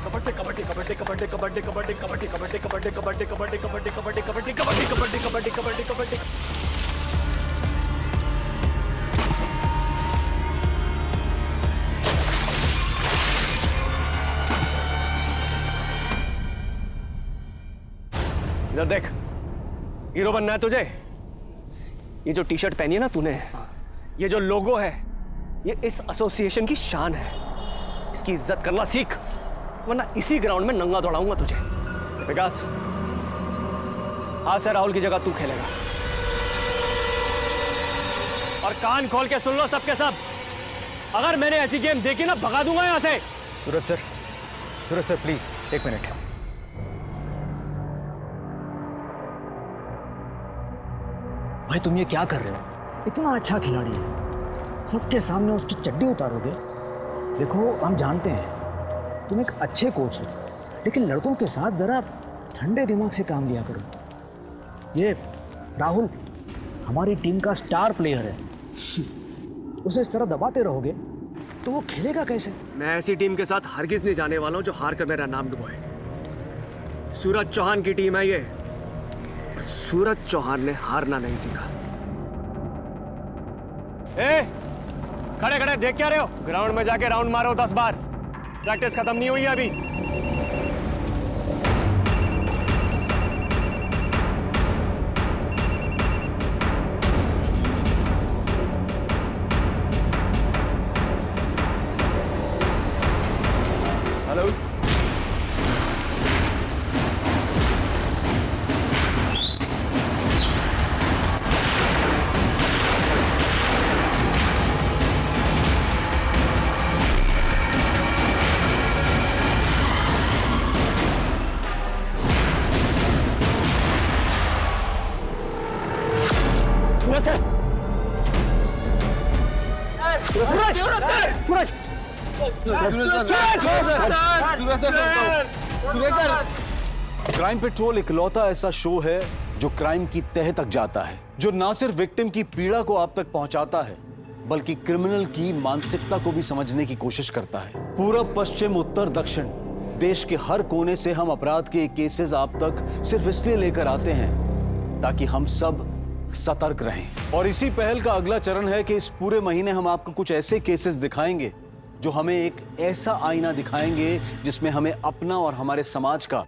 कबड्डी कबड्डी कबड्डी कबड्डी कबड्डी कबड्डी कबड्डी कबड्डी कबड्डी कबड्डी कबड्डी कबड्डी कबड्डी कबड्डी कबड्डी कबड्डी कबड्डी कबड्डी। इधर देख, हीरो बनना है तुझे? ये जो टी शर्ट पहनी है ना तूने, ये जो लोगो है, ये इस एसोसिएशन की शान है। इसकी इज्जत करना सीख, वरना इसी ग्राउंड में नंगा दौड़ाऊंगा तुझे। विकास, आज से राहुल की जगह तू खेलेगा। और कान खोल के सुन लो सबके सब, अगर मैंने ऐसी गेम देखी ना, भगा दूंगा यहां से। सूरज सर प्लीज 1 मिनट। भाई तुम ये क्या कर रहे हो? इतना अच्छा खिलाड़ी है, सबके सामने उसकी चड्डी उतारोगे? देखो हम जानते हैं तुम एक अच्छे कोच हो, लेकिन लड़कों के साथ जरा ठंडे दिमाग से काम लिया करो। ये राहुल हमारी टीम का स्टार प्लेयर है, उसे इस तरह दबाते रहोगे तो वो खेलेगा कैसे? मैं ऐसी टीम के साथ हरगिज नहीं जाने वाला हूं जो हार कर मेरा नाम डुबोए। सूरज चौहान की टीम है ये, सूरज चौहान ने हारना नहीं सीखा। खड़े खड़े देख क्या रहे हो? ग्राउंड में जाके राउंड मारो 10 बार। प्रैक्टिस खत्म नहीं हुई है अभी। हेलो, क्राइम पेट्रोल इकलौता ऐसा शो है जो क्राइम की तह तक जाता है, जो ना सिर्फ विक्टिम की पीड़ा को आप तक पहुंचाता है, बल्कि क्रिमिनल की मानसिकता को भी समझने की कोशिश करता है। पूरब, पश्चिम, उत्तर, दक्षिण, देश के हर कोने से हम अपराध के केसेस आप तक सिर्फ इसलिए लेकर आते हैं ताकि हम सब सतर्क रहें। और इसी पहल का अगला चरण है कि इस पूरे महीने हम आपको कुछ ऐसे केसेस दिखाएंगे जो हमें एक ऐसा आईना दिखाएंगे जिसमें हमें अपना और हमारे समाज का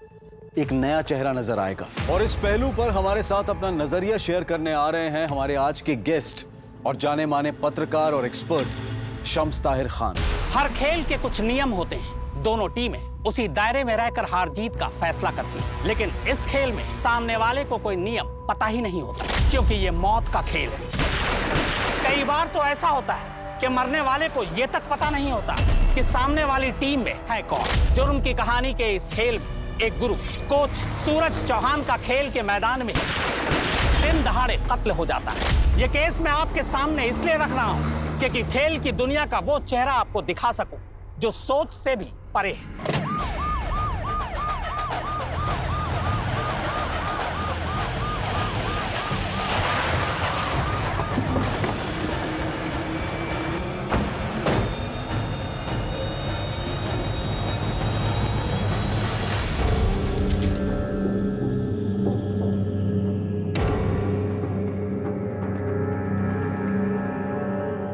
एक नया चेहरा नजर आएगा। और इस पहलू पर हमारे साथ अपना नजरिया शेयर करने आ रहे हैं हमारे आज के गेस्ट और जाने माने पत्रकार और एक्सपर्ट शम्स ताहिर खान। हर खेल के कुछ नियम होते हैं, दोनों टीमें उसी दायरे में रहकर हार जीत का फैसला करती हैं। लेकिन इस खेल में सामने वाले को कोई नियम पता ही नहीं होता, क्योंकि ये मौत का खेल है। कई बार तो ऐसा होता है कि मरने वाले को ये तक पता नहीं होता कि सामने वाली टीम में है कौन। जुर्म की कहानी के इस खेल में एक गुरु कोच सूरज चौहान का खेल के मैदान में दिन दहाड़े कत्ल हो जाता है। ये केस मैं आपके सामने इसलिए रख रहा हूं क्योंकि खेल की दुनिया का वो चेहरा आपको दिखा सकूं जो सोच से भी परे है।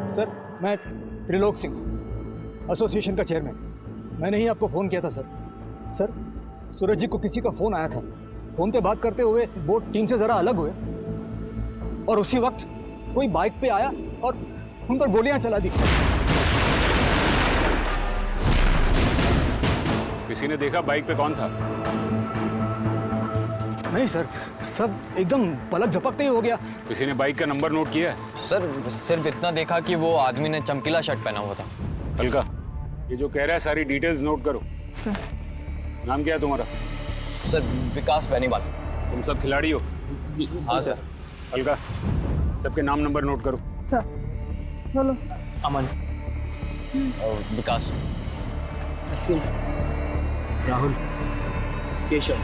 सर मैं त्रिलोक सिंह, एसोसिएशन का चेयरमैन। मैंने ही आपको फ़ोन किया था सर। सर सूरज जी को किसी का फ़ोन आया था, फ़ोन पे बात करते हुए वो टीम से ज़रा अलग हुए और उसी वक्त कोई बाइक पे आया और उन पर गोलियां चला दी। किसी ने देखा बाइक पे कौन था? नहीं सर, सब एकदम पलक झपकते ही हो गया। किसी ने बाइक का नंबर नोट किया है? सर सिर्फ इतना देखा कि वो आदमी ने चमकीला शर्ट पहना हुआ था। हल्का, ये जो कह रहा है सारी डिटेल्स नोट करो। सर नाम क्या है तुम्हारा? सर विकास बेनीवाल। तुम सब खिलाड़ी हो? हाँ सर। हल्का, सबके नाम नंबर नोट करो। सर बोलो। अमन और विकास। असीम, राहुल, केशव।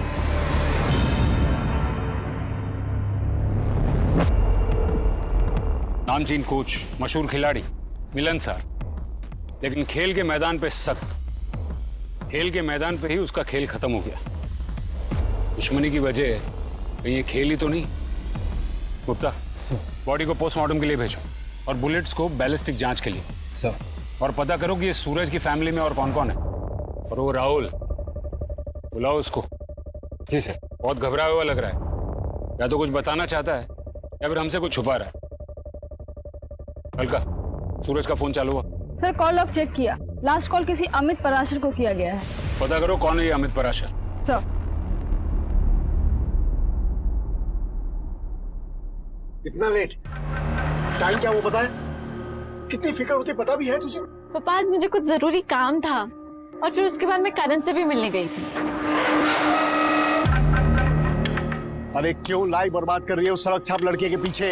नामचीन कोच, मशहूर खिलाड़ी, मिलनसार, लेकिन खेल के मैदान पे सख्त। खेल के मैदान पे ही उसका खेल खत्म हो गया। दुश्मनी की वजह कहीं ये खेल ही तो नहीं। गुप्ता, बॉडी को पोस्टमार्टम के लिए भेजो और बुलेट्स को बैलिस्टिक जांच के लिए। सर। और पता करो कि ये सूरज की फैमिली में और कौन कौन है। और वो राहुल, बुलाओ उसको। जी सर। बहुत घबराया हुआ लग रहा है, या तो कुछ बताना चाहता है या फिर हमसे कुछ छुपा रहा है। अलका, सूरज का फोन चालू हुआ? सर कॉल लॉग चेक किया, लास्ट कॉल किसी अमित पराशर को किया गया है। पता करो कौन है ये अमित पराशर। सर। इतना लेट? टाइम क्या वो पता है? कितनी फिक्र होती पता भी है तुझे? पापा आज मुझे कुछ जरूरी काम था और फिर उसके बाद मैं करण से भी मिलने गई थी। अरे क्यों लाइफ बर्बाद कर रही है उस सड़क छाप लड़के के पीछे?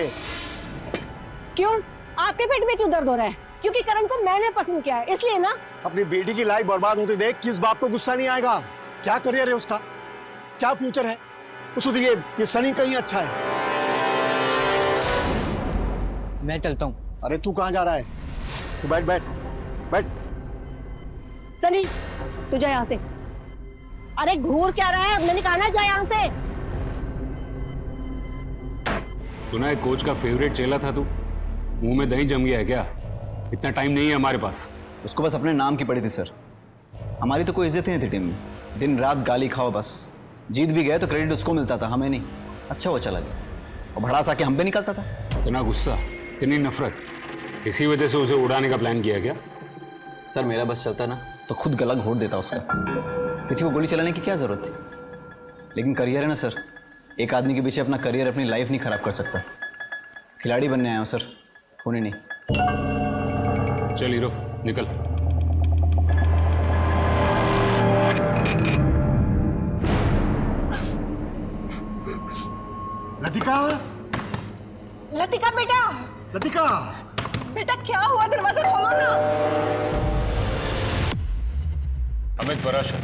क्यों? आपके पेट में क्यों दर्द हो रहा है? क्योंकि करण को मैंने पसंद किया है, इसलिए ना। अपनी बेटी की लाइफ बर्बाद होते देख किस बाप को गुस्सा नहीं आएगा? क्या करियर है उसका, क्या फ्यूचर है? उसको तो ये सनी कहीं अच्छा है। मैं चलता हूँ। अरे तू कहाँ जा रहा है? तू बैठ बैठ बैठ। सनी तू जा यहाँ से। अरे घूर क्या रहा है? मैंने कहा ना जा यहाँ से। सुना है कोच का फेवरेट चेला था तू, मुंह में दही जम गया है क्या? इतना टाइम नहीं है हमारे पास। उसको बस अपने नाम की पड़ी थी सर, हमारी तो कोई इज्जत ही नहीं थी टीम में। दिन रात गाली खाओ बस। जीत भी गए तो क्रेडिट उसको मिलता था, हमें नहीं। अच्छा वो चला गया और भड़ास आके हम पे निकलता था। इतना गुस्सा, इतनी नफरत, इसी वजह से उसे उड़ाने का प्लान किया गया? सर मेरा बस चलता ना तो खुद गला घोट देता उसका। किसी को गोली चलाने की क्या जरूरत थी? लेकिन करियर है ना सर, एक आदमी के पीछे अपना करियर, अपनी लाइफ नहीं खराब कर सकता। खिलाड़ी बनने आया हूं सर, होने नहीं। चल हीरो निकल। लतिका, लतिका बेटा, लतिका बेटा क्या हुआ? दरवाजा खोलो ना। अमित पराशर,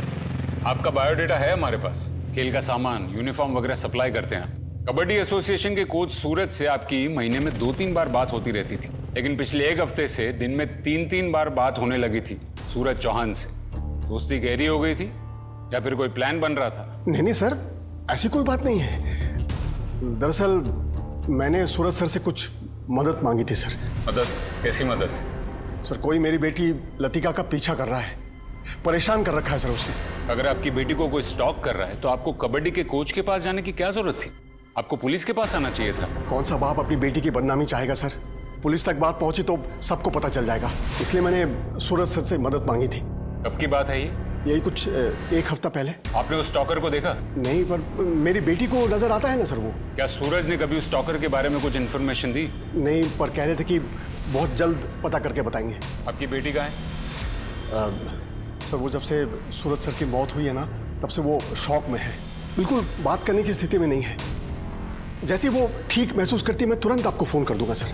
आपका बायोडेटा है हमारे पास। खेल का सामान, यूनिफॉर्म वगैरह सप्लाई करते हैं। कबड्डी एसोसिएशन के कोच सूरज से आपकी महीने में 2-3 बार बात होती रहती थी, लेकिन पिछले 1 हफ्ते से दिन में 3-3 बार बात होने लगी थी सूरज चौहान से। दोस्ती गहरी हो गई थी या फिर कोई प्लान बन रहा था? नहीं नहीं सर, ऐसी कोई बात नहीं है। दरअसल मैंने सूरज सर से कुछ मदद मांगी थी सर। मदद? कैसी मदद? सर कोई मेरी बेटी लतिका का पीछा कर रहा है, परेशान कर रखा है सर उसने। अगर आपकी बेटी को कोई स्टॉक कर रहा है तो आपको कबड्डी के कोच के पास जाने की क्या जरूरत थी? आपको पुलिस के पास आना चाहिए था। कौन सा बाप अपनी बेटी की बदनामी चाहेगा सर? पुलिस तक बात पहुंची तो सबको पता चल जाएगा, इसलिए मैंने सूरज सर से मदद मांगी थी। कब की बात है ये? यही कुछ 1 हफ्ता पहले। आपने उस स्टॉकर को देखा? नहीं, पर मेरी बेटी को नजर आता है ना सर वो। क्या सूरज ने कभी उस स्टॉकर के बारे में कुछ इन्फॉर्मेशन दी? नहीं, पर कह रहे थे कि बहुत जल्द पता करके बताएंगे। आपकी बेटी कहाँ है? सर वो जब से सूरज सर की मौत हुई है ना, तब से वो शॉक में है, बिल्कुल बात करने की स्थिति में नहीं है। जैसे वो ठीक महसूस करती है मैं तुरंत आपको फोन कर दूंगा सर।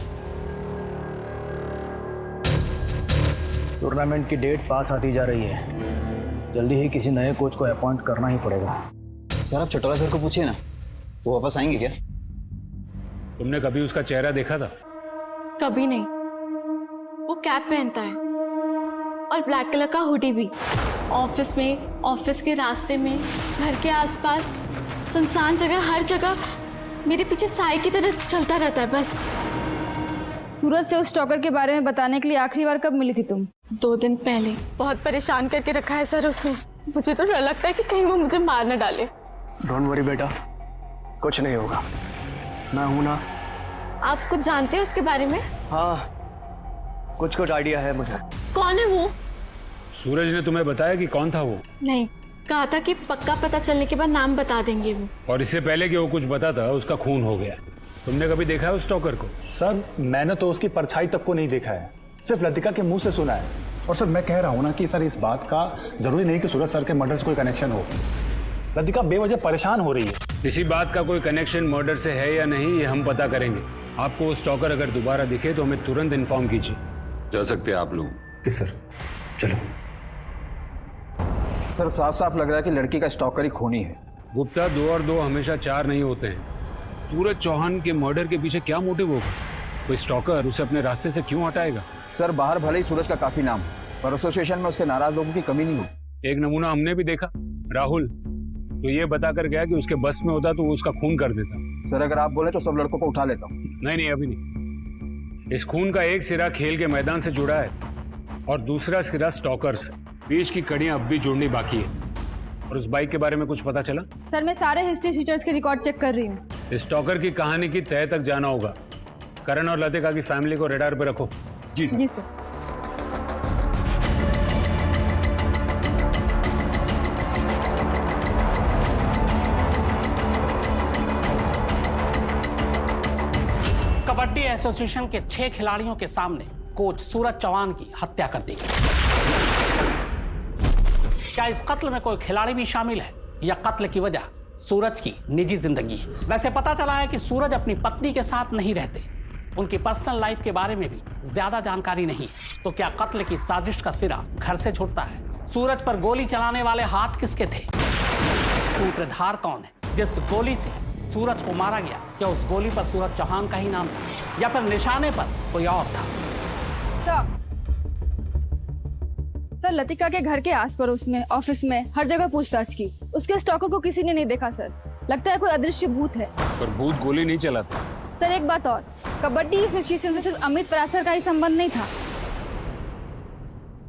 टूर्नामेंट की डेट पास आती जा रही है, जल्दी ही किसी नए कोच को अपॉइंट करना ही पड़ेगा। सर आप चटोला सर को पूछिए ना, वो वापस आएंगे क्या? तुमने कभी उसका चेहरा देखा था? कभी नहीं। वो कैप पहनता है और ब्लैक कलर का हुडी भी। ऑफिस में, ऑफिस के रास्ते में, घर के आसपास, सुनसान जगह, हर जगह मेरे पीछे साए की तरह चलता रहता है बस। सूरज से उस स्टॉकर के बारे में बताने के लिए आखिरी बार कब मिली थी तुम? 2 दिन पहले। बहुत परेशान करके रखा है सर उसने। मुझे तो डर लगता है कि कहीं वो मुझे मार न डाले। डोंट वरी बेटा, कुछ नहीं होगा, मैं हूं ना। आप कुछ जानते हैं उसके बारे में? हाँ, कुछ आइडिया है मुझे। कौन है वो? सूरज ने तुम्हें बताया कि कौन था वो? नहीं, कहा था कि पक्का पता चलने के बाद नाम बता देंगे वो। और इससे पहले कि वो कुछ बताता उसका खून हो गया। तुमने कभी देखा है उस स्टॉकर को? सर मैंने तो उसकी परछाई तक को नहीं देखा है, सिर्फ लतिका के मुंह से सुना है। और सर मैं कह रहा हूँ ना कि सर इस बात का जरूरी नहीं कि सूरज सर के मर्डर से कोई कनेक्शन हो। लतिका बेवजह परेशान हो रही है। किसी बात का कोई कनेक्शन मर्डर से है या नहीं ये हम पता करेंगे। आपको वो स्टॉकर अगर दोबारा दिखे तो हमें तुरंत इन्फॉर्म कीजिए। जा सकते हैं आप लोग। किस सर, चलो। सर साफ साफ लग रहा है कि लड़की का स्टॉकर ही खूनी है। गुप्ता, 2 और 2 हमेशा 4 नहीं होते हैं। सूरज चौहान के मर्डर के पीछे क्या मोटिव होगा? कोई स्टॉकर उसे अपने रास्ते से क्यों हटाएगा? सर बाहर भले ही सूरज का काफी नाम, पर एसोसिएशन में उससे नाराज लोगों की कमी नहीं होगी। एक नमूना हमने भी देखा, राहुल तो ये बताकर गया कि उसके बस में होता तो वो उसका खून कर देता। सर अगर आप बोले तो सब लड़कों को उठा लेता हूँ। नहीं, अभी नहीं। इस खून का एक सिरा खेल के मैदान से जुड़ा है और दूसरा सिरा स्टॉकर से। बीच की कड़ियां अब भी जोड़नी बाकी है। और उस बाइक के बारे में कुछ पता चला? सर मैं सारे हिस्ट्री शीटर्स के रिकॉर्ड चेक कर रही हूँ। इस स्टॉकर की कहानी की तह तक जाना होगा। करण और लतिका की फैमिली को रडार पे रखो। जी सर। कबड्डी एसोसिएशन के 6 खिलाड़ियों के सामने कोच सूरज चौहान की हत्या कर दी गई। क्या इस कत्ल में कोई खिलाड़ी भी शामिल है या कत्ल की वजह सूरज की निजी जिंदगी है? वैसे पता चला है कि सूरज अपनी पत्नी के साथ नहीं रहते, उनकी पर्सनल लाइफ के बारे में भी ज्यादा जानकारी नहीं है। तो क्या कत्ल की साजिश का सिरा घर से छूटता है? सूरज पर गोली चलाने वाले हाथ किसके थे? सूत्रधार कौन है? जिस गोली से सूरज को मारा गया, क्या उस गोली पर सूरज चौहान का ही नाम था या फिर निशाने पर कोई और था? सर लतिका के घर के आस पड़ोस में, ऑफिस में, हर जगह पूछताछ की। उसके स्टॉकर को किसी ने नहीं देखा सर। लगता है कोई अदृश्य भूत है। पर भूत गोली नहीं चलाता। सर एक बात और, कबड्डी एसोसिएशन से सिर्फ अमित पराशर का ही संबंध नहीं था।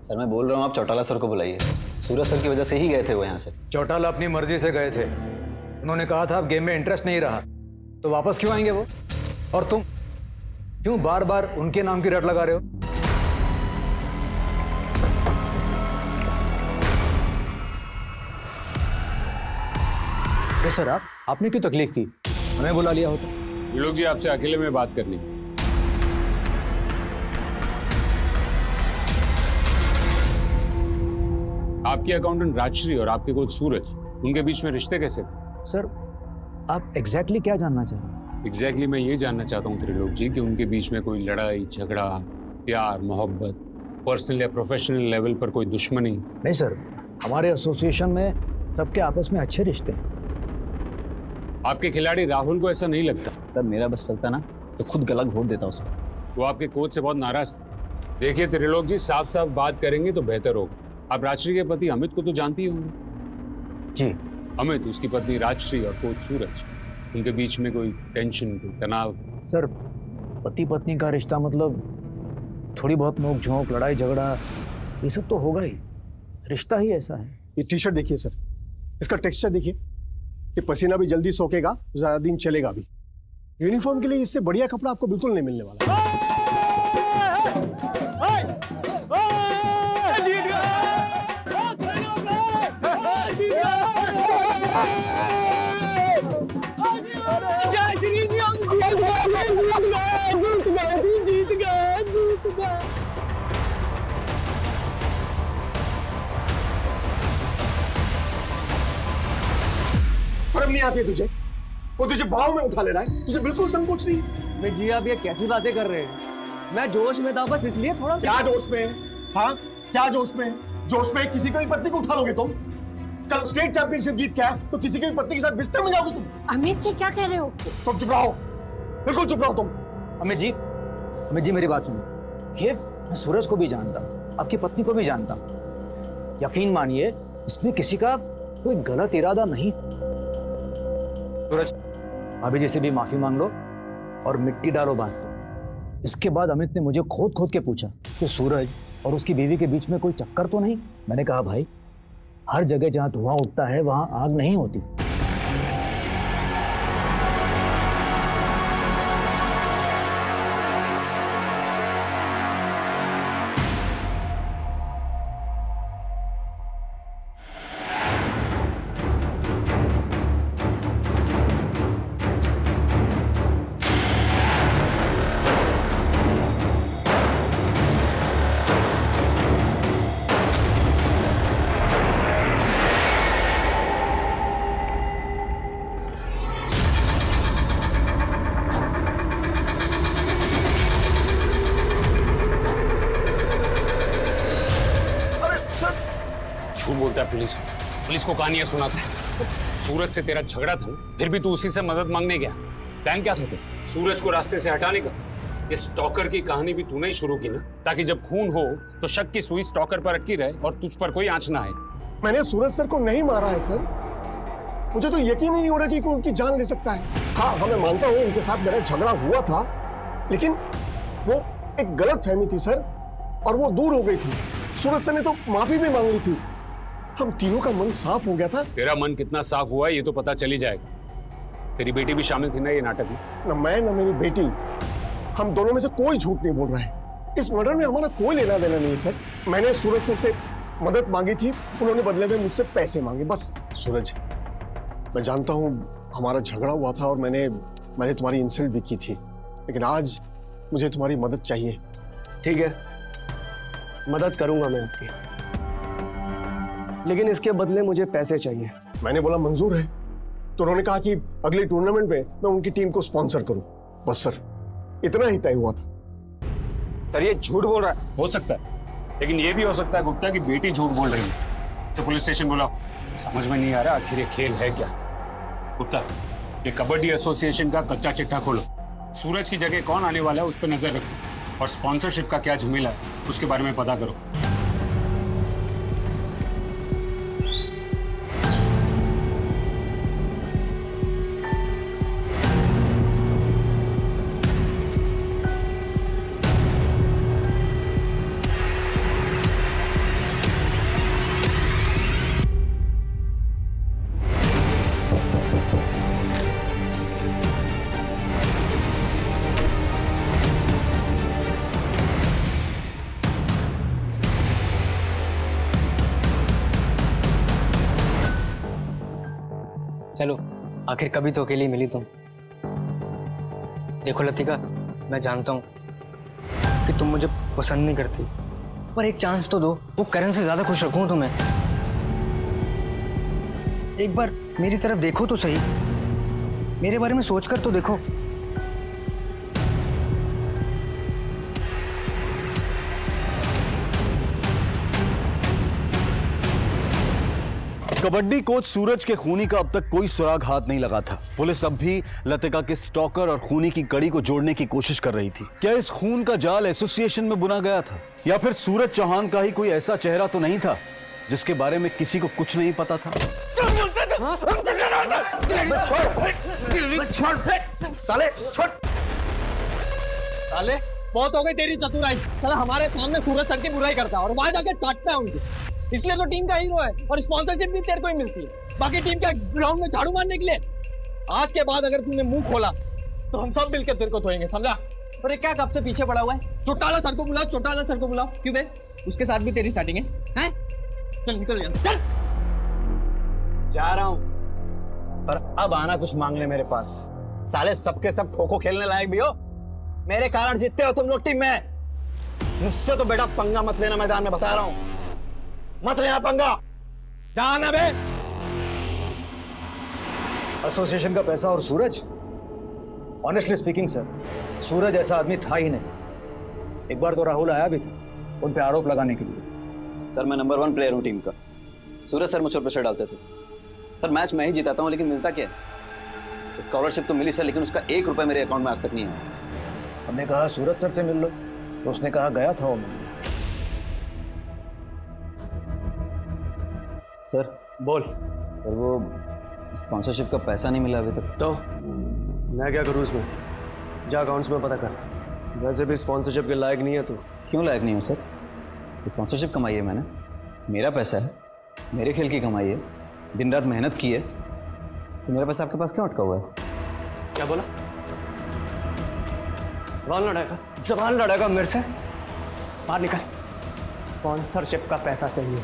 सर मैं बोल रहा हूँ आप चौटाला सर को बुलाइए। सूरज सर की वजह से ही गए थे वो यहाँ से। चौटाला अपनी मर्जी से गए थे। उन्होंने कहा था अब गेम में इंटरेस्ट नहीं रहा, तो वापस क्यों आएंगे वो? और तुम क्यों बार बार उनके नाम की रट लगा रहे हो? तो सर आपने क्यों तकलीफ की? हमें बुला लिया होता। ये लोग जी आपसे अकेले में बात करनी। आपके अकाउंटेंट राजश्री और आपके कोच सूरज, उनके बीच में रिश्ते कैसे थे? सर आप एग्जैक्टली क्या जानना चाह रहे हैं? एग्जैक्टली मैं ये जानना चाहता हूँ त्रिलोक जी कि उनके बीच में कोई लड़ाई झगड़ा, प्यार, मोहब्बत, पर्सनल या प्रोफेशनल लेवल पर कोई दुश्मनी? नहीं सर, हमारे एसोसिएशन में सबके आपस में अच्छे रिश्ते हैं। आपके खिलाड़ी राहुल को ऐसा नहीं लगता? सर मेरा बस चलता ना तो खुद गला घोट देता उसका। वो आपके कोच से बहुत नाराज थे। देखिए त्रिलोक जी, साफ साफ बात करेंगे तो बेहतर होगा। आप राजश्री के पति अमित को तो जानती ही होंगे। जी। अमित, उसकी पत्नी राजश्री और कोच सूरज, उनके बीच में कोई टेंशन, कोई तनाव? सर पति पत्नी का रिश्ता मतलब थोड़ी बहुत नोक झोंक, लड़ाई झगड़ा, ये सब तो होगा ही। रिश्ता ही ऐसा है। ये टी शर्ट देखिए सर, इसका टेक्सचर देखिए। ये पसीना भी जल्दी सोखेगा, ज्यादा दिन चलेगा भी। यूनिफॉर्म के लिए इससे बढ़िया कपड़ा आपको बिल्कुल नहीं मिलने वाला। शर्म नहीं आती है तुझे? वो तुझे बाहों में उठा ले रहा है, तुझे बिल्कुल संकोच नहीं है। मैं जी आप ये कैसी बातें कर रहे हैं? मैं जोश में था बस, इसलिए थोड़ा सा। क्या जोश में है? हाँ क्या जोश में है? जोश में किसी की पत्नी को उठा लोगे तुम? कल स्टेट चैंपियनशिप जीत के आए तो किसी की पत्नी के साथ बिस्तर में जाओगे तुम? अमित जी क्या कह रहे हो? तुम चुप रहो, बिल्कुल चुप रहो तुम। अमित जी मेरी बात सुनो। ये मैं सूरज को भी जानता हूँ, आपकी पत्नी को भी जानता हूँ। यकीन मानिए इसमें किसी का कोई गलत इरादा नहीं। सूरज भाभी जी से भी माफी मांग लो और मिट्टी डालो बात पे। इसके बाद अमित ने मुझे खोद खोद के पूछा कि सूरज और उसकी बीवी के बीच में कोई चक्कर तो नहीं। मैंने कहा भाई, हर जगह जहां धुआं उठता है वहां आग नहीं होती। बोलता है पुलिस को कहानियां सुनाता है। सूरज से तेरा झगड़ा था, फिर भी तू उसी से मदद मांगने गया। प्लान क्या था तेरा? सूरज को रास्ते से हटाने का। ये स्टॉकर की कहानी भी तूने ही शुरू की ना, ताकि जब खून हो तो शक की सुई स्टॉकर पर अटकी रहे और तुझ पर कोई आंच ना आए। मैंने सूरज सर को नहीं मारा है सर। मुझे तो यकीन ही नहीं हो रहा कि कोई उनकी जान ले सकता है। हाँ, मैं मानता हूँ उनके साथ मेरा झगड़ा हुआ था, लेकिन वो एक गलत फहमी थी सर, और वो दूर हो गई थी। सूरज सर ने तो माफी भी मांग ली थी। हम तीनों का मन साफ हो गया था। तेरा मन कितना साफ हुआ है ये तो पता चल ही जाएगा। तेरी बेटी भी शामिल थी ना ये नाटक में? न मैं न मेरी बेटी, हम दोनों में से कोई झूठ नहीं बोल रहा है। इस मर्डर में हमारा कोई लेना देना नहीं है सर। मैंने सूरज सर से मदद मांगी थी, उन्होंने बदले में मुझसे पैसे मांगे, बस। सूरज, मैं जानता हूँ हमारा झगड़ा हुआ था और मैंने तुम्हारी इंसल्ट भी की थी, लेकिन आज मुझे तुम्हारी मदद चाहिए। ठीक है, मदद करूंगा मैं आपकी, लेकिन इसके बदले मुझे पैसे चाहिए। मैंने बोला मंजूर है, तो उन्होंने कहा कि अगले टूर्नामेंट में मैं उनकी टीम को स्पॉन्सर करूं। बस सर, इतना ही तय हुआ था। सर ये झूठ बोल रहा है। हो सकता है, लेकिन ये भी हो सकता है गुप्ता की बेटी झूठ बोल रही है। तो पुलिस स्टेशन बुलाओ। समझ में नहीं आ रहा आखिर ये खेल है क्या। गुप्ता, ये कबड्डी एसोसिएशन का कच्चा चिट्ठा खोलो। सूरज की जगह कौन आने वाला है उस पर नजर रखो, और स्पॉन्सरशिप का क्या झमेला है उसके बारे में पता करो। चलो, आखिर कभी तो अकेली मिली तुम। देखो लतिका, मैं जानता हूँ कि तुम मुझे पसंद नहीं करती, पर एक चांस तो दो। वो करण से ज्यादा खुश रखूं तुम्हें। एक बार मेरी तरफ देखो तो सही, मेरे बारे में सोचकर तो देखो। कबड्डी कोच सूरज के खूनी का अब तक कोई सुराग हाथ नहीं लगा था। पुलिस अब भी लतिका के स्टॉकर और खूनी की कड़ी को जोड़ने की कोशिश कर रही थी। क्या इस खून का जाल एसोसिएशन में बुना गया था, या फिर सूरज चौहान का ही कोई ऐसा चेहरा तो नहीं था जिसके बारे में किसी को कुछ नहीं पता था? साले, बहुत हो गई तेरी चतुराई। साला हमारे सामने सूरज सर की बुराई करता है और वहां जाके चाटता है उनकी। इसलिए तो टीम का हीरो है, और स्पॉन्सरशिप भी तेरे को ही मिलती है। बाकी टीम के ग्राउंड में झाड़ू मारने के लिए। आज के बाद अगर तूने मुंह खोला तो हम सब मिलकर तेरे को धोएंगे, समझा? और क्या कब से पीछे पड़ा हुआ है? चौटाला सर को बुलाओ, चौटाला सर को बुलाओ। क्यों बे? उसके साथ भी तेरी सेटिंग है? चल निकल यहाँ, चल। जा रहा हूं, पर अब आना कुछ मांगने मेरे पास। साले सबके सब खो खो खेलने लायक भी हो, मेरे कारण जीतते हो तुम लोग टीम में। मुझसे तो बेटा पंगा मत लेना, मैदान में बता रहा हूं, मत लेना पंगा। जाना बे। एसोसिएशन का पैसा और सूरज, ऑनेस्टली स्पीकिंग सर, सूरज ऐसा आदमी था ही नहीं। एक बार तो राहुल आया भी था उन पे आरोप लगाने के लिए। सर मैं नंबर 1 प्लेयर हूं टीम का। सूरज सर मुझ पर प्रेशर डालते थे। सर मैच मैं ही जिताता हूं, लेकिन मिलता क्या? स्कॉलरशिप तो मिली सर, लेकिन उसका 1 रुपया मेरे अकाउंट में आज तक नहीं आया। हमने कहा सूरज सर से मिल लो, तो उसने कहा गया था वो मिलने। सर बोल। सर वो स्पॉन्सरशिप का पैसा नहीं मिला अभी तक। तो मैं क्या करूँ इसमें? जा अकाउंट्स में पता कर। वैसे भी स्पॉन्सरशिप के लायक नहीं है तू। क्यों लायक नहीं हो सर? स्पॉन्सरशिप कमाई है मैंने, मेरा पैसा है, मेरे खेल की कमाई है, दिन रात मेहनत की है, तो मेरा पैसा आपके पास क्यों अटका हुआ है? क्या बोला? जबान लड़ेगा मेरे से? बाहर निकल। स्पॉन्सरशिप का पैसा चाहिए।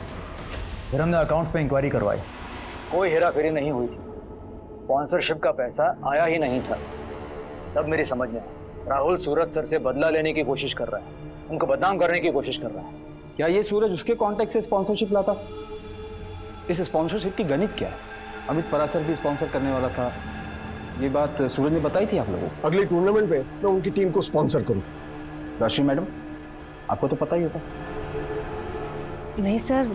फिर हमने अकाउंट्स पे इंक्वायरी करवाई, कोई हेरा फेरी नहीं हुई। स्पॉन्सरशिप का पैसा आया ही नहीं था। तब मेरी समझ में आया, राहुल सूरज सर से बदला लेने की कोशिश कर रहा है, उनको बदनाम करने की कोशिश कर रहा है। क्या ये सूरज उसके कॉन्टेक्ट से स्पॉन्सरशिप लाता? इस स्पॉन्सरशिप की गणित क्या है? अमित परासर भी स्पॉन्सर करने वाला था, ये बात सूरज ने बताई थी आप लोगों को? अगले टूर्नामेंट में मैं उनकी टीम को स्पॉन्सर करूं। राशि मैडम, आपको तो पता ही होगा। नहीं सर,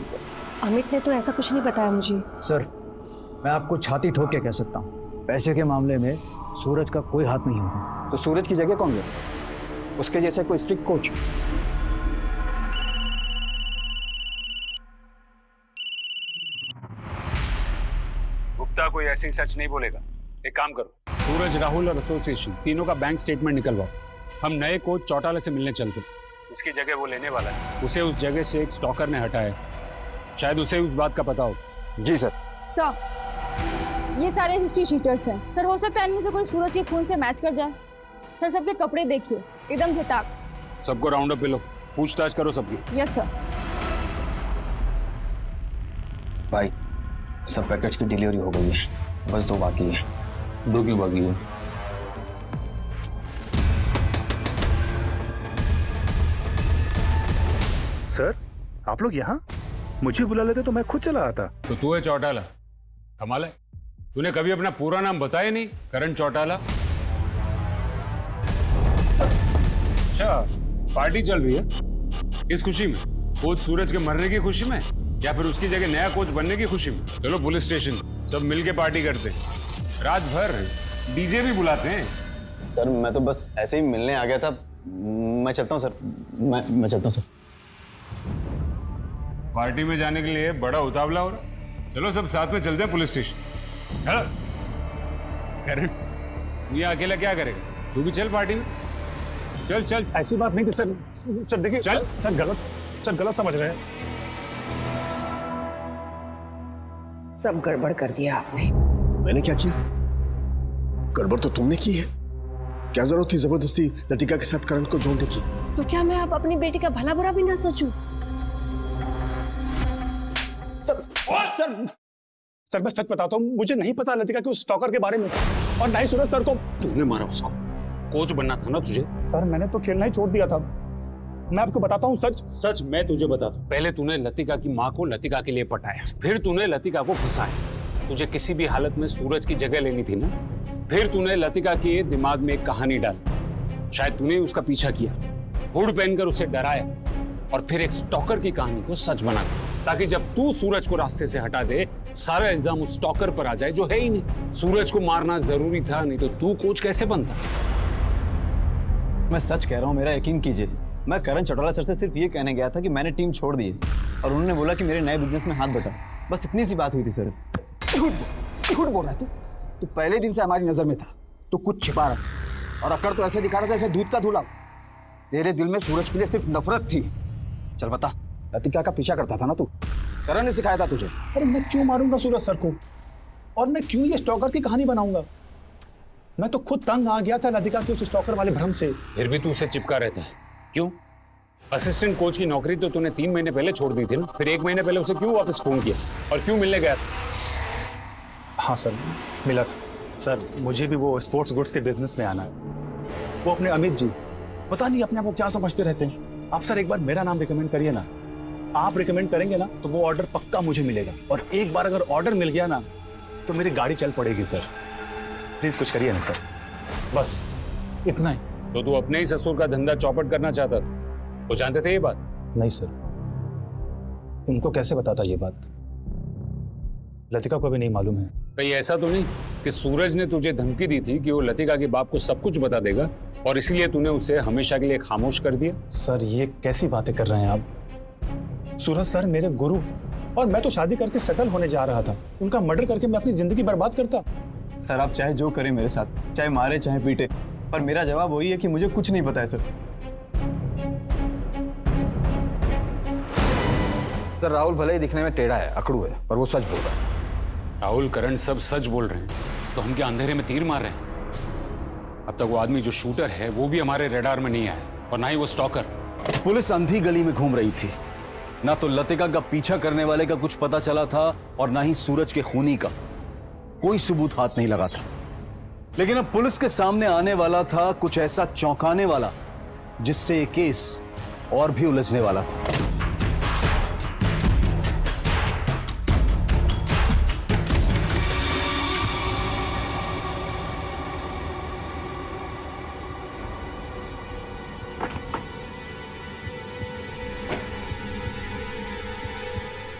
अमित ने तो ऐसा कुछ नहीं बताया मुझे। सर, मैं आपको छाती ठोक के कह सकता हूँ, पैसे के मामले में सूरज का कोई हाथ नहीं होगा। तो सूरज की जगह कौन ले? उसके जैसे कोई स्ट्रिक्ट कोच? गुप्ता कोई ऐसी सच नहीं बोलेगा। एक काम करो, सूरज, राहुल और एसोसिएशन तीनों का बैंक स्टेटमेंट निकलवाओ। हम नए कोच चौटाला से मिलने चलते। इसकी जगह वो लेने वाला है, उसे उस जगह से एक स्टॉकर ने हटाया। शायद उसे उस बात का पता हो। जी सर। सर, ये सारे हिस्ट्री शीटर्स हैं। सर, हो सकता है इनमें से कोई सूरज के खून से मैच कर जाए। सर, सबके कपड़े देखिए, एकदम झटाक। सबको राउंड अप पे लो, पूछताछ करो सबकी। Yes sir. भाई, सब पैकेज की डिलीवरी हो गई है, बस 2 बाकी है। 2 क्यों बाकी है? सर, आप लोग यहाँ? मुझे बुला लेते तो मैं खुद चला आता। तो तू है चौटाला? कमाल है, तूने कभी अपना पूरा नाम बताया नहीं। करण चौटाला। अच्छा, पार्टी चल रही है इस खुशी में? कोच सूरज के मरने की खुशी में, या फिर उसकी जगह नया कोच बनने की खुशी में? चलो पुलिस स्टेशन, सब मिलके पार्टी करते हैं। रात भर डीजे भी बुलाते हैं। सर, मैं तो बस ऐसे ही मिलने आ गया था। मैं चलता हूँ सर, मैं चलता हूँ सर। पार्टी में जाने के लिए बड़ा उतावला हो रहा। चलो सब साथ में चलते हैं पुलिस स्टेशन। चलो। करण, तू यहाँ अकेला क्या करेगा? तू भी चल पार्टी में। चल चल। ऐसी बात नहीं थी सर। सर देखिए, चल। सर गलत समझ रहे हैं। सब गड़बड़ कर दिया आपने। मैंने क्या किया? गड़बड़ तो तुमने की है। क्या जरूरत थी जबरदस्ती लतिका के साथ करण को जोड़ने की? तो क्या मैं अब अपनी बेटी का भला बुरा भी ना सोचूं? सर मैं सच बताता हूँ, मुझे नहीं पता लतिका के उस स्टॉकर के बारे में, और ना ही सूरज सर को। तुमने मारा उसको? कोच बनना था ना तुझे? सर, मैंने तो खेलना ही छोड़ दिया था। मैं आपको बताता हूँ सच। सच मैं तुझे बताता हूँ। पहले तूने लतिका की माँ को लतिका के लिए पटाया, फिर तूने लतिका को फंसाया। तुझे किसी भी हालत में सूरज की जगह लेनी थी ना। फिर तूने लतिका के दिमाग में एक कहानी डाली। शायद तूने उसका पीछा किया, हुड पहनकर उसे डराया, और फिर एक स्टॉकर की कहानी को सच बना दिया, ताकि जब तू सूरज को रास्ते से हटा दे, सारा इल्जाम उस स्टॉकर पर आ जाए जो है ही नहीं। सूरज को मारना जरूरी था, नहीं तो तू कोच कैसे बनता? मैं सच कह रहा हूँ, मेरा यकीन कीजिए। मैं करण चौटाला सर से सिर्फ ये कहने गया था कि मैंने टीम छोड़ दी है, और उन्होंने बोला कि मेरे नए बिजनेस में हाथ बटा। बस इतनी सी बात हुई थी सर। झूठ बोल रहा है तू पहले दिन से हमारी नजर में था। तू कुछ छिपा रहा था, और अकड़ तो ऐसे दिखा रहा था जैसे दूध का धुला। तेरे दिल में सूरज के लिए सिर्फ नफरत थी। चल बता, लतिका का पीछा करता था ना तू? करण ने सिखाया था तुझे। अरे मैं क्यों मारूंगा सूरज सर को, और मैं क्यों ये स्टॉकर की कहानी बनाऊंगा? मैं तो खुद तंग आ गया था लतिका के उस स्टॉकर वाले भ्रम से। फिर भी तू उसे चिपका रहता है, क्यों? असिस्टेंट कोच की नौकरी तो तूने 3 महीने पहले छोड़ दी थी ना। फिर 1 महीने पहले उसे क्यों वापस फोन किया, और क्यों मिलने गया? हाँ सर, मिला था। सर, मुझे भी वो स्पोर्ट्स गुड्स के बिजनेस में आना है। वो अपने अमित जी, पता नहीं अपने आप को क्या समझते रहते हैं। आप सर एक बार मेरा नाम रिकमेंड करिए ना। आप रिकमेंड करेंगे ना तो वो ऑर्डर पक्का मुझे मिलेगा, और एक बार अगर ऑर्डर मिल गया ना तो मेरी गाड़ी चल पड़ेगी। सर प्लीज कुछ करिए ना सर, बस इतना ही। तो तू अपने ही ससुर का धंधा चौपट करना चाहता था? वो जानते थे ये बात? नहीं सर, उनको कैसे बताता ये बात? लतिका को भी नहीं मालूम है। कहीं ऐसा तो नहीं कि सूरज ने तुझे धमकी दी थी कि वो लतिका के बाप को सब कुछ बता देगा, और इसलिए तूने उसे हमेशा के लिए खामोश कर दिया? सर ये कैसी बातें कर रहे हैं आप? सूरज सर मेरे गुरु, और मैं तो शादी करके सेटल होने जा रहा था। उनका मर्डर करके मैं अपनी जिंदगी बर्बाद करता? सर आप चाहे जो करें मेरे साथ, चाहे मारे चाहे पीटे, पर मेरा जवाब वही है कि मुझे कुछ नहीं पता है सर। सर, राहुल भले ही दिखने में टेढ़ा है, अकड़ू है, पर वो सच बोल रहा है। राहुल, करण सब सच बोल रहे हैं, तो हम क्या अंधेरे में तीर मार रहे हैं? अब तक वो आदमी जो शूटर है वो भी हमारे रडार में नहीं आया, और ना ही वो स्टॉकर। पुलिस अंधी गली में घूम रही थी। ना तो लतिका का पीछा करने वाले का कुछ पता चला था, और ना ही सूरज के खूनी का कोई सबूत हाथ नहीं लगा था। लेकिन अब पुलिस के सामने आने वाला था कुछ ऐसा चौंकाने वाला, जिससे ये केस और भी उलझने वाला था।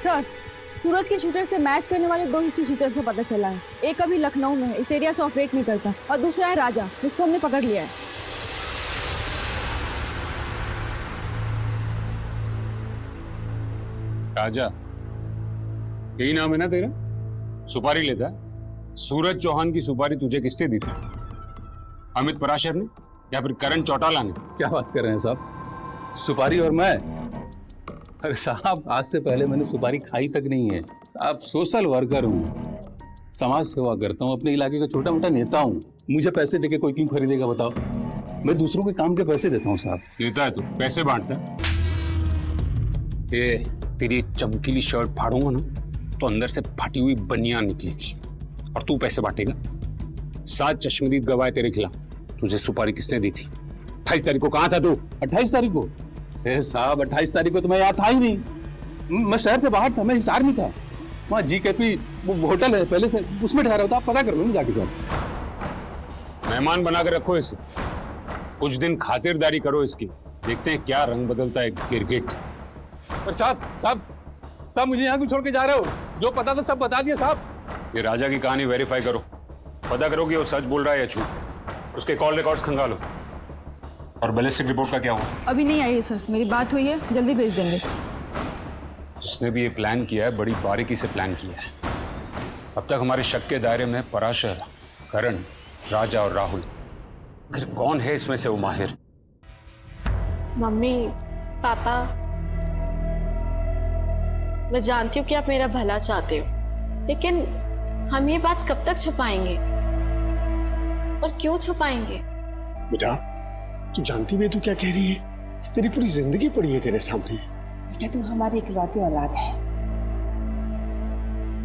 सर, सूरज के शूटर से मैच करने वाले 2 हिस्ट्री शीटर्स का पता चला है। एक अभी लखनऊ में है, इस एरिया से ऑपरेट नहीं करता, और दूसरा है राजा, जिसको हमने पकड़ लिया है। राजा, यही नाम है ना तेरा? सुपारी लेता है? सूरज चौहान की सुपारी तुझे किसने दी थी? अमित पराशर ने या फिर करण चौटाला ने? क्या बात कर रहे हैं साहब? सुपारी और मैं? अरे साहब, आज से पहले मैंने सुपारी खाई तक नहीं है साहब। सोशल वर्कर हूँ, समाज सेवा करता हूँ, अपने इलाके का छोटा मोटा नेता हूँ। मुझे पैसे देके कोई क्यों खरीदेगा बताओ? मैं दूसरों के काम के पैसे देता हूँ साहब। देता है तू, पैसे बांटता है। ये तेरी चमकीली शर्ट फाड़ूंगा ना तो अंदर से फटी हुई बनियान निकलेगी और तू पैसे बांटेगा। 7 चश्मदीद गवाह तेरे खिलाफ। तुझे सुपारी किसने दी थी? 28 तारीख को कहाँ था तू? 28 तारीख को? साहब 28 तारीख को तो मैं यहाँ था ही नहीं। मैं शहर से बाहर था, मैं हिसार में था। वहाँ GKP वो होटल है पहले से, उसमें ठहरा होता। आप पता कर लो ना जाके साहब। मेहमान बना कर रखो इसे, कुछ दिन खातिरदारी करो इसकी, देखते हैं क्या रंग बदलता है गिरगिट। पर साहब मुझे यहाँ क्यों छोड़ के जा रहे हो? जो पता था सब बता दिया साहब। ये राजा की कहानी वेरीफाई करो, पता करो कि वो सच बोल रहा है या झूठ। उसके कॉल रिकॉर्ड्स खंगालो। और बैलिस्टिक रिपोर्ट का क्या हुआ? अभी नहीं आई है सर, मेरी बात हुई है, जल्दी भेज देंगे। जिसने भी ये प्लान किया है बड़ी बारीकी से प्लान किया है। अब तक हमारे शक के दायरे में पराशर, करण, राजा और राहुल। आखिर कौन है इसमें से वो माहिर? मम्मी, पापा, मैं जानती हूँ कि आप मेरा भला चाहते हो, लेकिन हम ये बात कब तक छुपाएंगे और क्यों छुपाएंगे? बेटा, तू जानती भी है तू क्या कह रही है? तेरी पूरी जिंदगी पड़ी है तेरे सामने। बेटा तू हमारी इकलौती औलाद है।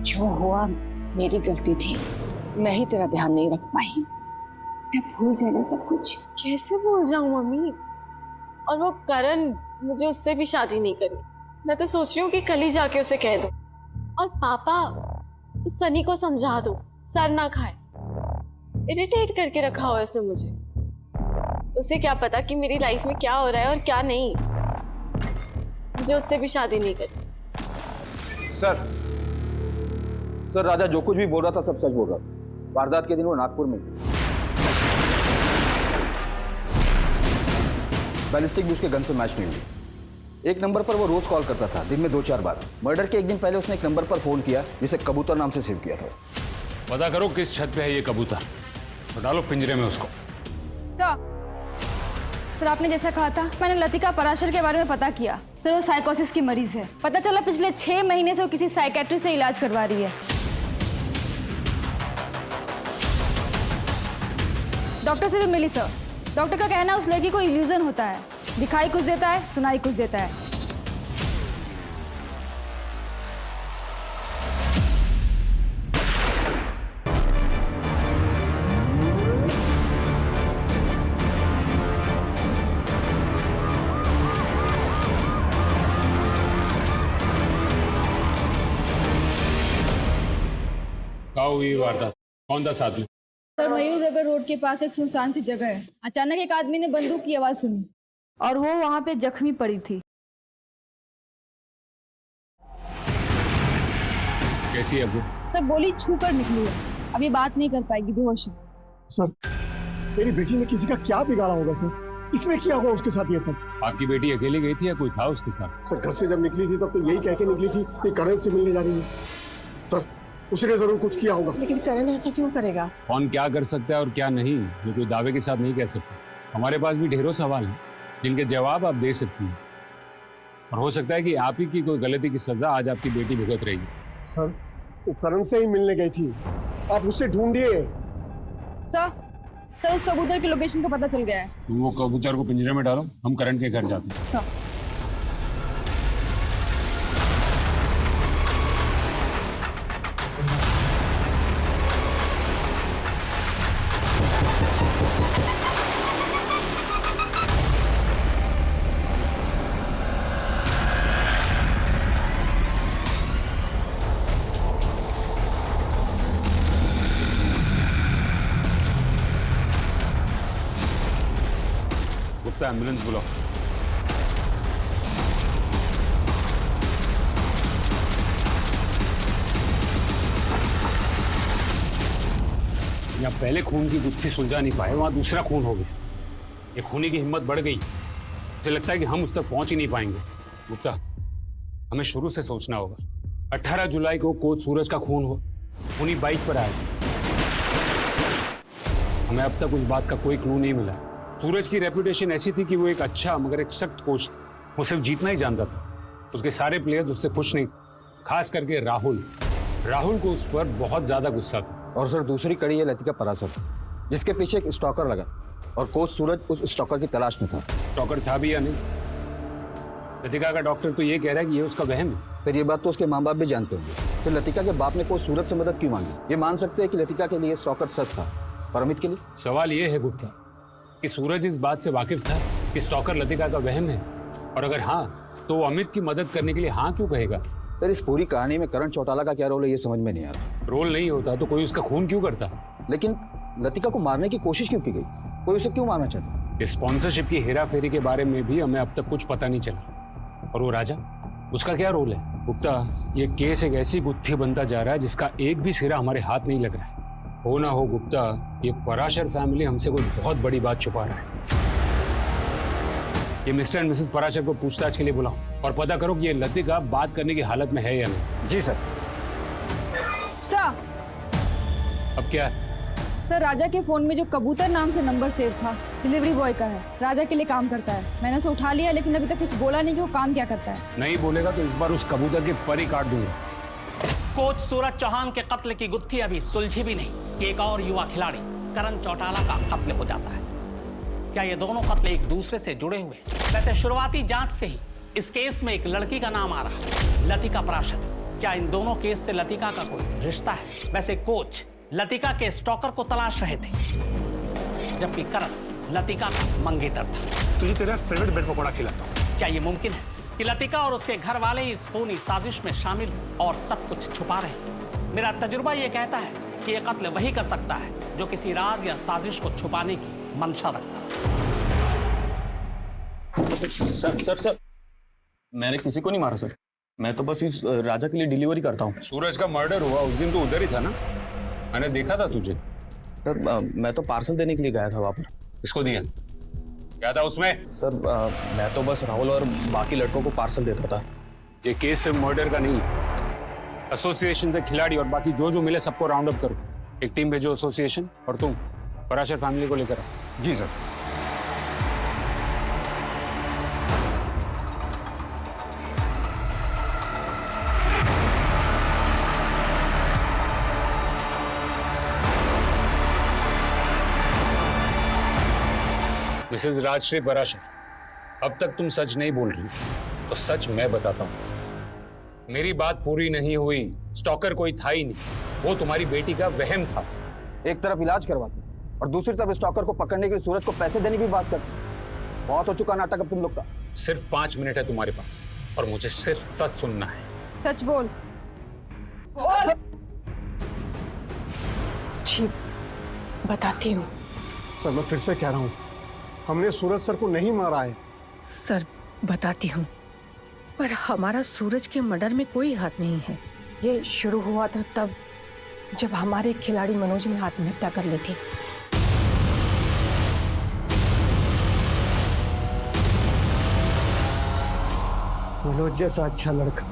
जो हुआ मेरी गलती थी, मैं ही तेरा ध्यान नहीं रख पाई। भूल जाना सब कुछ। कैसे भूल जाऊं मम्मी? और वो करण, मुझे उससे भी शादी नहीं करनी। मैं तो सोच रही हूँ कि कल ही जाके उसे कह दूं। और पापा, सनी को समझा दो, सर ना खाए। इरिटेट करके रखा हुआ है उसने मुझे। उसे क्या पता कि मेरी लाइफ में क्या हो रहा है और क्या नहीं। मुझे उससे भी शादी नहीं करनी। सर राजा जो कुछ भी बोल रहा था सब सच बोल रहा था। वारदात के दिन वो नागपुर में बैलिस्टिक भी उसके गन से मैच नहीं हुई। एक नंबर पर वो रोज कॉल करता था, दिन में 2-4 बार। मर्डर के एक दिन पहले उसने एक नंबर पर फोन किया जिसे कबूतर नाम से सेव किया था। पता करो किस छत पे है ये कबूतर और डालो पिंजरे में उसको। सर आपने जैसा कहा था, मैंने लतिका पराशर के बारे में पता किया। सर वो साइकोसिस की मरीज है। पता चला पिछले 6 महीने से वो किसी साइकेट्रिस्ट से इलाज करवा रही है। डॉक्टर से भी मिली सर। डॉक्टर का कहना है उस लड़की को इल्यूजन होता है, दिखाई कुछ देता है, सुनाई कुछ देता है। कहाँ हुई वारदात? कौन था साथ में? सर मयूर नगर रोड के पास एक सुनसान सी जगह है। अचानक एक आदमी ने बंदूक की आवाज सुनी और वो वहां पे जख्मी पड़ी थी। कैसी है वो? सर गोली छू कर निकली है, अभी बात नहीं कर पाएगी, बेहोश है। सर मेरी बेटी ने किसी का क्या बिगाड़ा होगा सर? इसने किया होगा उसके साथ ये सब? आपकी बेटी अकेली गई थी या कोई था उसके साथ? सर घर से जब निकली थी तब तो यही कह के निकली थी कि करण से मिलने जा रही है। सर उसने जरूर कुछ किया होगा। लेकिन करण ऐसा क्यों करेगा? कौन क्या कर सकता है और क्या नहीं, ये कोई दावे के साथ नहीं कह सकते। हमारे पास भी ढेरों सवाल हैं जिनके जवाब आप दे सकती हैं और हो सकता है कि आप ही की कोई गलती की सजा आज आपकी बेटी भुगत रही है। सर वो करण से ही मिलने गई थी, आप उससे ढूंढिए। सर उस कबूतर की लोकेशन का पता चल गया है। तुम वो कबूतर को पिंजरे में डालो, हम करण के घर जाते हैं। सर गुप्ता एम्बुलेंस बुलाओ। यहाँ पहले खून की गुत्थी सुलझा नहीं पाए, वहां दूसरा खून हो गया। ये खूनी की हिम्मत बढ़ गई। मुझे लगता है कि हम उस तक पहुंच ही नहीं पाएंगे। गुप्ता हमें शुरू से सोचना होगा। 18 जुलाई को कोच सूरज का खून हो, खूनी बाइक पर आया, हमें अब तक उस बात का कोई क्लू नहीं मिला। सूरज की रेपुटेशन ऐसी थी कि वो एक अच्छा मगर एक सख्त कोच था। वो सिर्फ जीतना ही जानता था। उसके सारे प्लेयर्स उससे खुश नहीं, खास करके राहुल को उस पर बहुत ज्यादा गुस्सा था। और सर दूसरी कड़ी है लतिका परासर, जिसके पीछे एक स्टॉकर लगा और कोच सूरज उस स्टॉकर की तलाश में था। स्टॉकर था भी या नहीं? लतिका का डॉक्टर तो ये कह रहा है कि ये उसका वहम है। सर ये बात तो उसके माँ बाप भी जानते होंगे, फिर लतिका के बाप ने कोच सूरज से मदद क्यों मांगी? ये मान सकते हैं कि लतिका के लिए स्टॉकर सच था, पर अमित के लिए? सवाल ये है गुप्ता कि सूरज इस बात से वाकिफ था कि स्टॉकर लतिका का वहम है, और अगर हाँ तो वो अमित की मदद करने के लिए हाँ क्यों कहेगा? सर इस पूरी कहानी में करण चौटाला का क्या रोल है ये समझ में नहीं आ रहा। रोल नहीं होता तो कोई उसका खून क्यों करता? लेकिन लतिका को मारने की कोशिश क्यों की गई? कोई उसे क्यों मारना चाहता? स्पॉन्सरशिप की हेराफेरी के बारे में भी हमें अब तक कुछ पता नहीं चला। और वो राजा, उसका क्या रोल है? गुप्ता, ये केस एक ऐसी गुत्थी बनता जा रहा है जिसका एक भी सिरा हमारे हाथ नहीं लग रहा है। हो ना हो गुप्ता, ये पराशर फैमिली हमसे कोई बहुत बड़ी बात छुपा रहा है। ये मिस्टर एंड मिसेस पराशर को पूछताछ के लिए बुलाओ और पता करो कि ये लतिका बात करने की हालत में है या नहीं। जी सर। सर अब क्या है? सर राजा के फोन में जो कबूतर नाम से नंबर सेव था डिलीवरी बॉय का है, राजा के लिए काम करता है। मैंने उसे उठा लिया लेकिन अभी तक कुछ बोला नहीं कि वो काम क्या करता है। नहीं बोलेगा तो इस बार उस कबूतर के पर ही काट दूंगा। कोच सूरज चौहान के कत्ल की गुत्थी अभी सुलझी भी नहीं कि एक और युवा खिलाड़ी करण चौटाला का कत्ल हो जाता है। क्या ये दोनों कत्ल एक दूसरे से जुड़े हुए? वैसे शुरुआती जांच से ही इस केस में एक लड़की का नाम आ रहा है, लतिका पराशर। क्या इन दोनों केस से लतिका का कोई रिश्ता है? वैसे कोच लतिका के स्टॉकर को तलाश रहे थे, जबकि करण लतिका का मंगेतर था। तुझे तेरा फेवरेट ब्रेड पकौड़ा खिलाता हूँ। क्या ये मुमकिन है कि लतिका और उसके घर वाले इस खूनी साजिश में शामिल और सब कुछ छुपा रहे हैं? मेरा तजुर्बा ये कहता है कि ये कत्ल वही कर सकता है जो किसी राज या साजिश को छुपाने की मंशा रखता है। सर मैंने किसी को नहीं मारा सर। मैं तो बस इस राजा के लिए डिलीवरी करता हूँ। सूरज का मर्डर हुआ उस दिन तो उधर ही था ना? मैंने देखा था तुझे। सर मैं तो पार्सल देने के लिए गया था वहाँ पर। किसको दिया? क्या था उसमें? सर मैं तो बस राहुल और बाकी लड़कों को पार्सल देता था। ये केस सिर्फ मर्डर का नहीं, एसोसिएशन से खिलाड़ी और बाकी जो मिले सबको राउंड अप करो। एक टीम भेजो एसोसिएशन, और तुम पराशर फैमिली को लेकर आओ। जी सर। मिसेज राजश्री पराशर, अब तक तुम सच नहीं बोल रही, तो सच मैं बताता हूं। मेरी बात पूरी नहीं हुई। स्टॉकर कोई था ही नहीं, वो तुम्हारी बेटी का वहम था। एक तरफ इलाज करवाते और दूसरी तरफ स्टॉकर को पकड़ने के लिए सूरज को पैसे देने की बात करते। बहुत हो चुका नाटक अब तुम लोग का। सिर्फ 5 मिनट है तुम्हारे पास और मुझे सिर्फ सच सुनना है। सच बोल। बोल। जी बताती हूँ। सर मैं फिर से कह रहा हूँ, हमने सूरज सर को नहीं मारा है। सर बताती हूँ, पर हमारा सूरज के मर्डर में कोई हाथ नहीं है। ये शुरू हुआ था तब जब हमारे खिलाड़ी मनोज ने आत्महत्या कर ली थी। मनोज जैसा अच्छा लड़का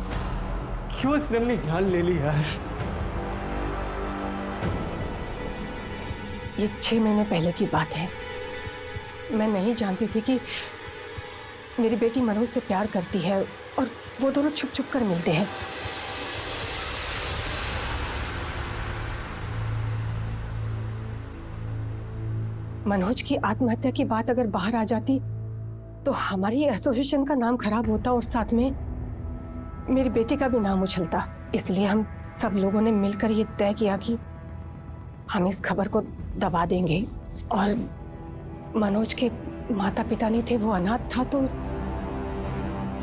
क्यों उसने अपनी जान ले ली यार? ये 6 महीने पहले की बात है। मैं नहीं जानती थी कि मेरी बेटी मनोज से प्यार करती है और वो दोनों छुप छुप कर मिलते हैं। मनोज की आत्महत्या की बात अगर बाहर आ जाती तो हमारी एसोसिएशन का नाम खराब होता और साथ में मेरी बेटी का भी नाम उछलता। इसलिए हम सब लोगों ने मिलकर ये तय किया कि हम इस खबर को दबा देंगे। और मनोज के माता पिता नहीं थे, वो अनाथ था, तो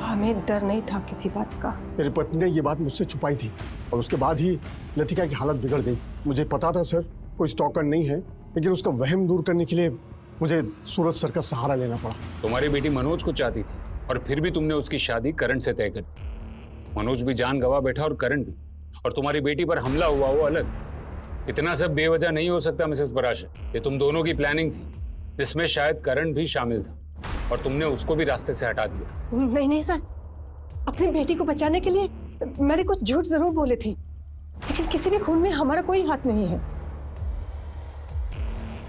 हमें डर नहीं था किसी बात का। मेरी पत्नी ने ये बात मुझसे छुपाई थी और उसके बाद ही लतिका की हालत बिगड़ गई। मुझे पता था सर कोई स्टॉकर नहीं है, लेकिन उसका वहम दूर करने के लिए मुझे सूरज सर का सहारा लेना पड़ा। तुम्हारी बेटी मनोज को चाहती थी और फिर भी तुमने उसकी शादी करण से तय कर दी। मनोज भी जान गवा बैठा और करण भी, और तुम्हारी बेटी पर हमला हुआ वो अलग। इतना सब बेवजह नहीं हो सकता मिसेस पराशर। ये तुम दोनों की प्लानिंग थी, जिसमें शायद करण भी शामिल था, और तुमने उसको भी रास्ते से हटा दिया। नहीं नहीं सर, अपनी बेटी को बचाने के लिए मैंने कुछ झूठ जरूर बोले थे, लेकिन किसी भी खून में हमारा कोई हाथ नहीं है।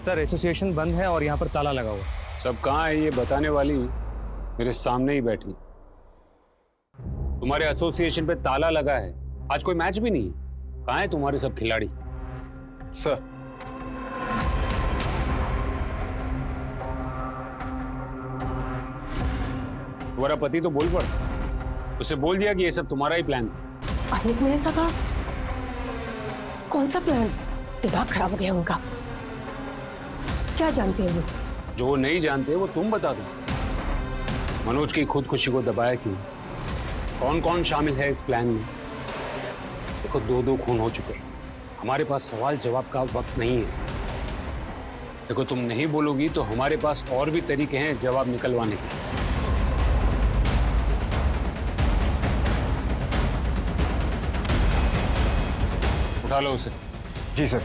सर एसोसिएशन बंद है और यहाँ पर ताला लगा हुआ है। सब कहाँ है ये बताने वाली मेरे सामने ही बैठी। तुम्हारे एसोसिएशन पे ताला लगा है, आज कोई मैच भी नहीं है। कहाँ है तुम्हारे सब खिलाड़ी? सर तुम्हारा पति तो बोल पड़, उसे बोल दिया कि ये सब तुम्हारा ही प्लान था। अमित मेरे सगा, कौन सा प्लान? दिमाग खराब हो गया उनका। क्या जानते हैं वो? जो वो नहीं जानते वो तुम बता दो। मनोज की खुदकुशी को दबाया क्यों? कौन कौन शामिल है इस प्लान में? देखो 2-2 खून हो चुके हैं, हमारे पास सवाल जवाब का वक्त नहीं है। देखो तुम नहीं बोलोगी तो हमारे पास और भी तरीके हैं जवाब निकलवाने के। उठा लो उसे। जी सर।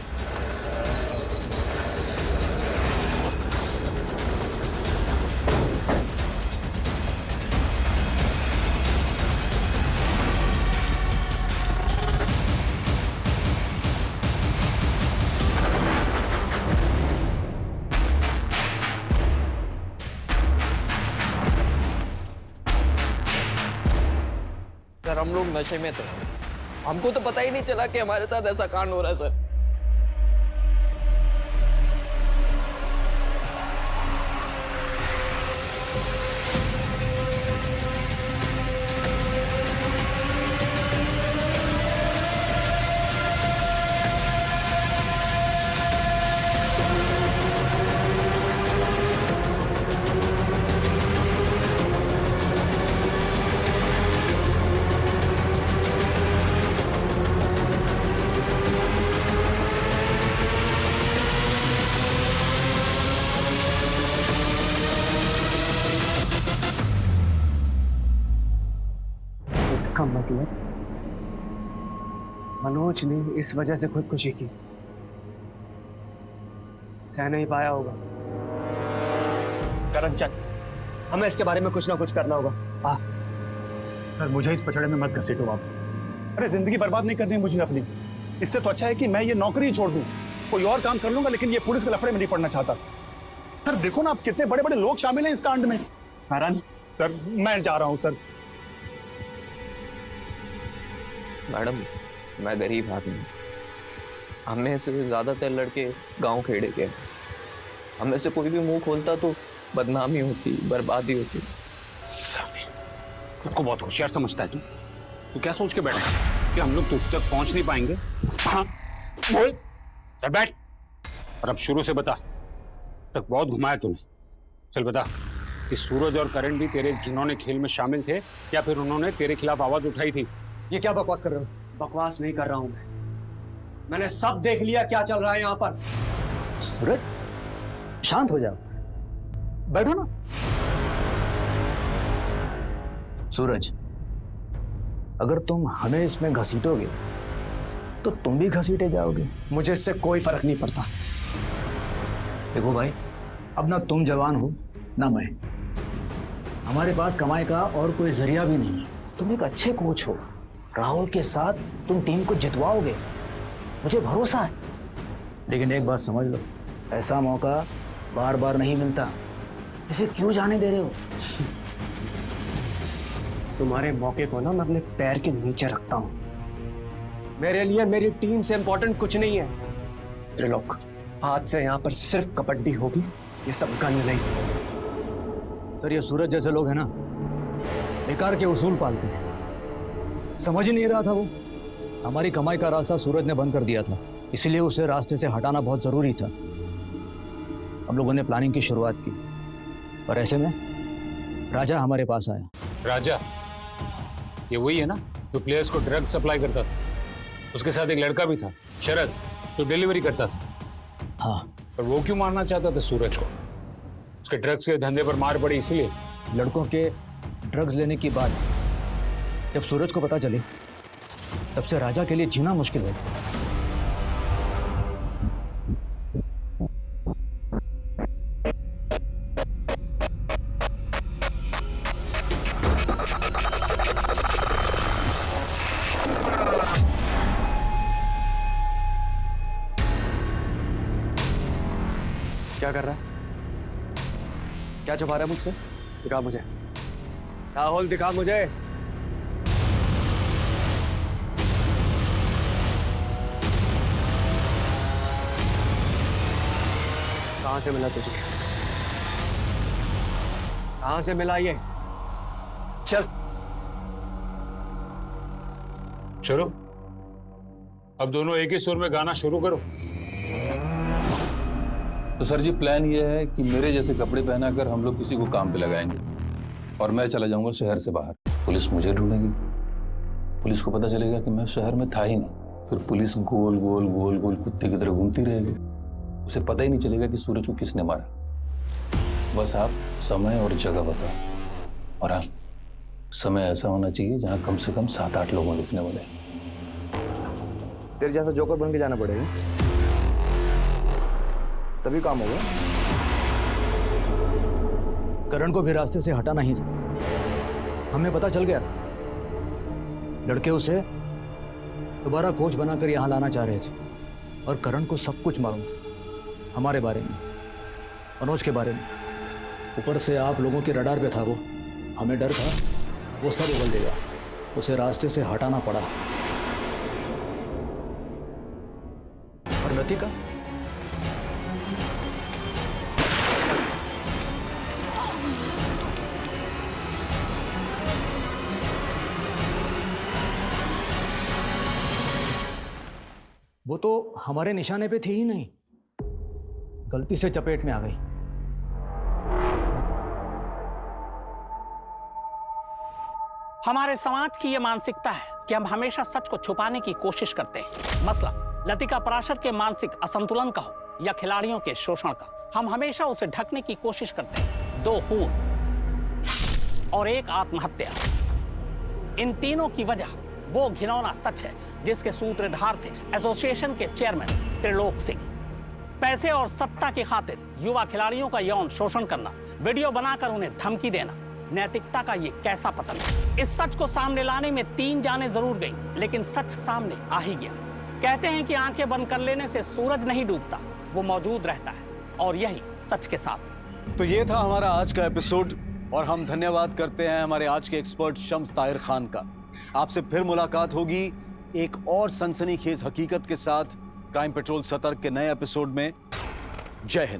सर हम लोग नशे में थे, हमको तो पता ही नहीं चला कि हमारे साथ ऐसा कांड हो रहा है सर। इसका मतलब मनोज ने इस वजह से खुदकुशी की, सह नहीं पाया होगा। करण चल, हमें इसके बारे में कुछ ना कुछ करना होगा। सर मुझे इस पचड़े में मत घसीटो आप। अरे जिंदगी बर्बाद नहीं करनी मुझे अपनी। इससे तो अच्छा है कि मैं ये नौकरी ही छोड़ दूं, कोई और काम कर लूंगा, लेकिन ये पुलिस के लफड़े में नहीं पड़ना चाहता। सर देखो ना आप, कितने बड़े बड़े लोग शामिल हैं इस कांड में। करण सर मैं जा रहा हूं सर। मैडम मैं गरीब आदमी, हम में से ज्यादातर लड़के गांव खेड़े के, हम में से कोई भी मुंह खोलता तो बदनामी होती, बर्बादी होती। खुद को बहुत होशियार समझता है तू। तू क्या सोच के बैठा है कि हम लोग तुझ तक पहुंच नहीं पाएंगे? हाँ बोल, चल बैठ। और अब शुरू से बता, तक बहुत घुमाया तूने। चल बता कि सूरज और करण भी तेरे घिनौने खेल में शामिल थे या फिर उन्होंने तेरे खिलाफ आवाज उठाई थी? ये क्या बकवास कर रहे हो? बकवास नहीं कर रहा हूं मैंने सब देख लिया क्या चल रहा है यहाँ पर। सूरज शांत हो जाओ, बैठो ना। सूरज अगर तुम हमें इसमें घसीटोगे तो तुम भी घसीटे जाओगे। मुझे इससे कोई फर्क नहीं पड़ता। देखो भाई, अब ना तुम जवान हो ना मैं, हमारे पास कमाई का और कोई जरिया भी नहीं है। तुम एक अच्छे कोच हो, राहुल के साथ तुम टीम को जितवाओगे, मुझे भरोसा है। लेकिन एक बात समझ लो, ऐसा मौका बार बार नहीं मिलता, इसे क्यों जाने दे रहे हो? तुम्हारे मौके को ना मैं अपने पैर के नीचे रखता हूं। मेरे लिए मेरी टीम से इंपॉर्टेंट कुछ नहीं है। त्रिलोक, आज से यहाँ पर सिर्फ कबड्डी होगी, ये सब गन नहीं। सर ये सूरज जैसे लोग हैं ना, बेकार के उसूल पालते हैं। समझ ही नहीं रहा था वो, हमारी कमाई का रास्ता सूरज ने बंद कर दिया था, इसलिए उसे रास्ते से हटाना बहुत जरूरी था। हम लोगों ने प्लानिंग की शुरुआत की और ऐसे में राजा हमारे पास आया। राजा ये वही है ना जो प्लेयर्स को ड्रग सप्लाई करता था? उसके साथ एक लड़का भी था शरद, जो डिलीवरी करता था। हाँ। पर वो क्यों मारना चाहता था सूरज को? उसके ड्रग्स के धंधे पर मार पड़ी इसलिए? लड़कों के ड्रग्स लेने की बात जब सूरज को पता चली, तब से राजा के लिए जीना मुश्किल हो गया। क्या कर रहा है? क्या छुपा रहा है मुझसे? दिखा मुझे, राहुल दिखा मुझे। कहां से मिला तुझे? कहां से मिला ये? चल चलो अब दोनों एक ही सुर में गाना शुरू करो। तो सर जी प्लान ये है कि मेरे जैसे कपड़े पहनाकर हम लोग किसी को काम पे लगाएंगे और मैं चला जाऊंगा शहर से बाहर। पुलिस मुझे ढूंढेगी, पुलिस को पता चलेगा कि मैं शहर में था ही नहीं, फिर पुलिस गोल गोल गोल गोल कुत्ते की तरह घूमती रहेगी, उसे पता ही नहीं चलेगा कि सूरज को किसने मारा। बस आप समय और जगह बताओ, और हाँ समय ऐसा होना चाहिए जहाँ कम से कम 7-8 लोगों लिखने वाले। तेरे जैसा जोकर बन के जाना पड़ेगा, तभी काम होगा। करण को भी रास्ते से हटाना ही था, हमें पता चल गया था। लड़के उसे दोबारा कोच बनाकर यहाँ लाना चाह रहे थे, और करण को सब कुछ मालूम था, हमारे बारे में, मनोज के बारे में। ऊपर से आप लोगों के रडार पे था वो, हमें डर था वो सब उगल देगा, उसे रास्ते से हटाना पड़ा। और लतिका वो तो हमारे निशाने पे थी ही नहीं, गलती से चपेट में आ गई। हमारे समाज की यह मानसिकता है कि हम हमेशा सच को छुपाने की कोशिश करते हैं। मसला लतिका पराशर के मानसिक असंतुलन का हो या खिलाड़ियों के शोषण का, हम हमेशा उसे ढकने की कोशिश करते हैं। 2 खून और 1 आत्महत्या, इन तीनों की वजह वो घिनौना सच है जिसके सूत्रधार थे एसोसिएशन के चेयरमैन त्रिलोक सिंह। पैसे और सत्ता की खातिर युवा खिलाड़ियों का यौन शोषण करना, वीडियो बनाकर उन्हें धमकी देना, नैतिकता का ये कैसा पतन है। इस सच को सामने लाने में 3 जानें जरूर गईं, लेकिन सच सामने आ ही गया। कहते हैं कि आंखें बंद कर लेने से सूरज नहीं डूबता, वो मौजूद रहता है, और यही सच के साथ। तो ये था हमारा आज का एपिसोड, और हम धन्यवाद करते हैं हमारे आज के एक्सपर्ट शम्स ताहिर खान का। आपसे फिर मुलाकात होगी एक और सनसनीखेज हकीकत के साथ क्राइम पेट्रोल सतर्क के नए एपिसोड में। जय हिंद।